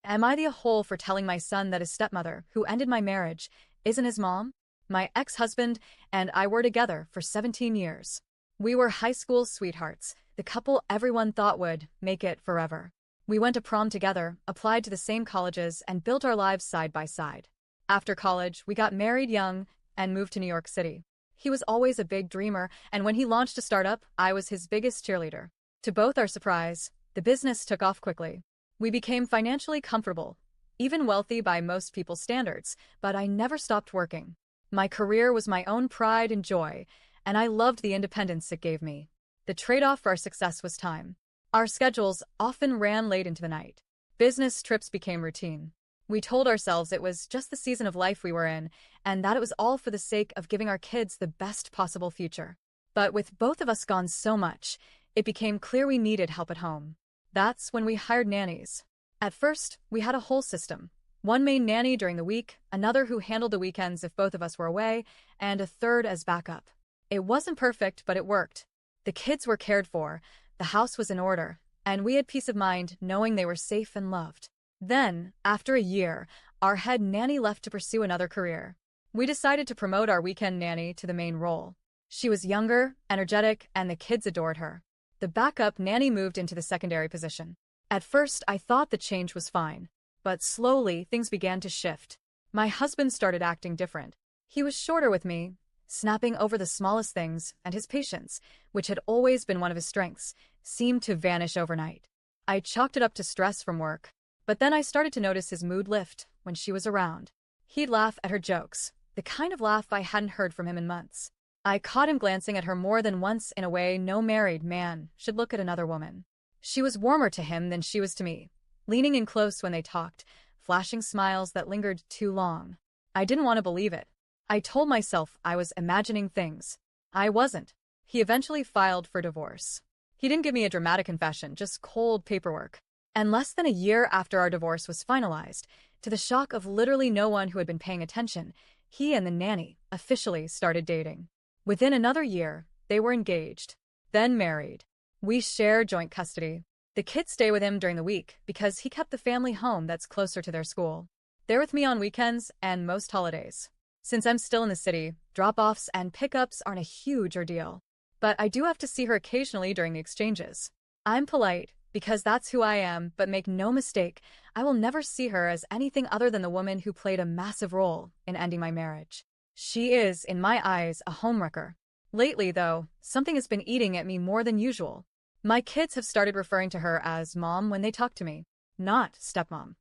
Am I the a-hole for telling my son that his stepmother, who ended my marriage, isn't his mom? My ex-husband and I were together for 17 years. We were high school sweethearts, the couple everyone thought would make it forever. We went to prom together, applied to the same colleges, and built our lives side by side. After college, we got married young and moved to New York City. He was always a big dreamer, and when he launched a startup, I was his biggest cheerleader. To both our surprise, the business took off quickly. We became financially comfortable, even wealthy by most people's standards, but I never stopped working. My career was my own pride and joy, and I loved the independence it gave me. The trade-off for our success was time. Our schedules often ran late into the night. Business trips became routine. We told ourselves it was just the season of life we were in, and that it was all for the sake of giving our kids the best possible future. But with both of us gone so much, it became clear we needed help at home. That's when we hired nannies. At first, we had a whole system. One main nanny during the week, another who handled the weekends if both of us were away, and a third as backup. It wasn't perfect, but it worked. The kids were cared for, the house was in order, and we had peace of mind knowing they were safe and loved. Then, after a year, our head nanny left to pursue another career. We decided to promote our weekend nanny to the main role. She was younger, energetic, and the kids adored her. The backup nanny moved into the secondary position. At first, I thought the change was fine. But slowly, things began to shift. My husband started acting different. He was shorter with me, snapping over the smallest things, and his patience, which had always been one of his strengths, seemed to vanish overnight. I chalked it up to stress from work. But then I started to notice his mood lift when she was around. He'd laugh at her jokes, the kind of laugh I hadn't heard from him in months. I caught him glancing at her more than once in a way no married man should look at another woman. She was warmer to him than she was to me, leaning in close when they talked, flashing smiles that lingered too long. I didn't want to believe it. I told myself I was imagining things. I wasn't. He eventually filed for divorce. He didn't give me a dramatic confession, just cold paperwork. And less than a year after our divorce was finalized, to the shock of literally no one who had been paying attention, he and the nanny officially started dating. Within another year, they were engaged, then married. We share joint custody. The kids stay with him during the week because he kept the family home that's closer to their school. They're with me on weekends and most holidays. Since I'm still in the city, drop-offs and pickups aren't a huge ordeal. But I do have to see her occasionally during the exchanges. I'm polite, because that's who I am, but make no mistake, I will never see her as anything other than the woman who played a massive role in ending my marriage. She is, in my eyes, a homewrecker. Lately, though, something has been eating at me more than usual. My kids have started referring to her as Mom when they talk to me. Not stepmom.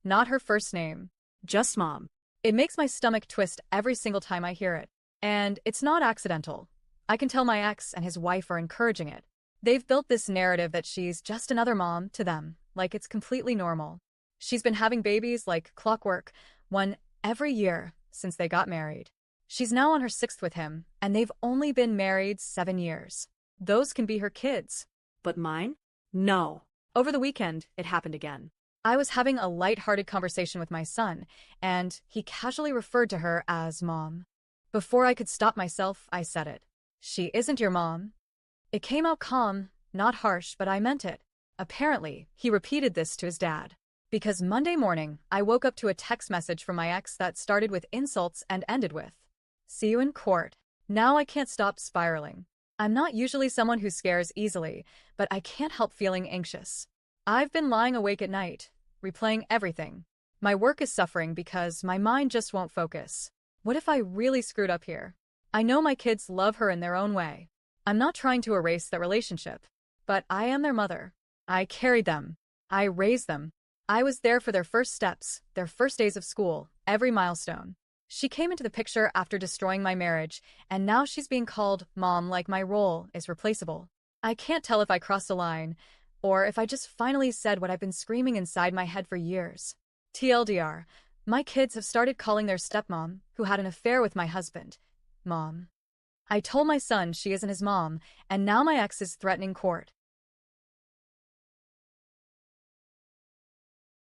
Not her first name. Just Mom. It makes my stomach twist every single time I hear it. And it's not accidental. I can tell my ex and his wife are encouraging it. They've built this narrative that she's just another mom to them, like it's completely normal. She's been having babies like clockwork, one every year since they got married. She's now on her 6th with him, and they've only been married 7 years. Those can be her kids. But mine? No. Over the weekend, it happened again. I was having a light-hearted conversation with my son, and he casually referred to her as Mom. Before I could stop myself, I said it. She isn't your mom. It came out calm, not harsh, but I meant it. Apparently, he repeated this to his dad. Because Monday morning, I woke up to a text message from my ex that started with insults and ended with, "See you in court." Now I can't stop spiraling. I'm not usually someone who scares easily, but I can't help feeling anxious. I've been lying awake at night, replaying everything. My work is suffering because my mind just won't focus. What if I really screwed up here? I know my kids love her in their own way. I'm not trying to erase that relationship, but I am their mother. I carried them. I raised them. I was there for their first steps, their first days of school, every milestone. She came into the picture after destroying my marriage, and now she's being called Mom like my role is replaceable. I can't tell if I crossed a line, or if I just finally said what I've been screaming inside my head for years. TLDR, my kids have started calling their stepmom, who had an affair with my husband, Mom. I told my son she isn't his mom, and now my ex is threatening court.